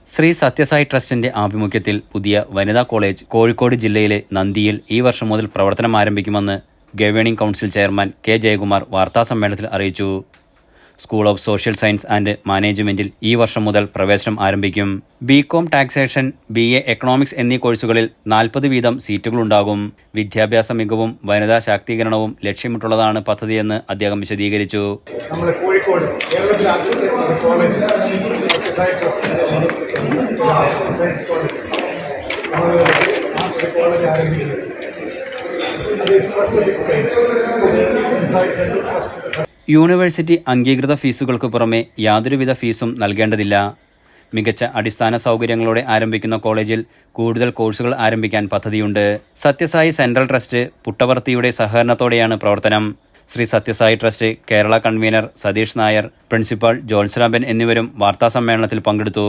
ശ്രീ സത്യസായി ട്രസ്റ്റിന്റെ ആഭിമുഖ്യത്തിൽ പുതിയ വനിതാ കോളേജ് കോഴിക്കോട് ജില്ലയിലെ നന്ദിയിൽ ഈ വർഷം മുതൽ പ്രവർത്തനം ആരംഭിക്കുമെന്ന് governing council chairman K Jayakumar വാർത്താസമ്മേളനത്തിൽ അറിയിച്ചു. School of social science and മാനേജ്മെന്റിൽ ഈ വർഷം മുതൽ പ്രവേശനം ആരംഭിക്കും. ബികോം ടാക്സേഷൻ, BA എക്കണോമിക്സ് എന്നീ കോഴ്സുകളിൽ 40 വീതം സീറ്റുകളുണ്ടാകും. വിദ്യാഭ്യാസ മികവും വനിതാ ശാക്തീകരണവും ലക്ഷ്യമിട്ടുള്ളതാണ് പദ്ധതിയെന്ന് അദ്ദേഹം വിശദീകരിച്ചു. നമ്മുടെ കോഴിക്കോട് കേരളത്തിലെ ആദ്യത്തെ കോളേജ് സയൻസ് കോളേജ് ആരംഭിക്കുന്നത് യൂണിവേഴ്സിറ്റി അംഗീകൃത ഫീസുകൾക്ക് പുറമെ യാതൊരുവിധ ഫീസും നൽകേണ്ടതില്ല. മികച്ച അടിസ്ഥാന സൗകര്യങ്ങളോടെ ആരംഭിക്കുന്ന കോളേജിൽ കൂടുതൽ കോഴ്സുകൾ ആരംഭിക്കാൻ പദ്ധതിയുണ്ട്. സത്യസായി സെൻട്രൽ ട്രസ്റ്റ് പുട്ടപർത്തിയുടെ സഹകരണത്തോടെയാണ് പ്രവർത്തനം. Shri Sathya Sai trust Kerala convener Satheesh Nair, principal ജോത്സരാബൻ എന്നിവരും വാർത്താസമ്മേളനത്തിൽ പങ്കെടുത്തു.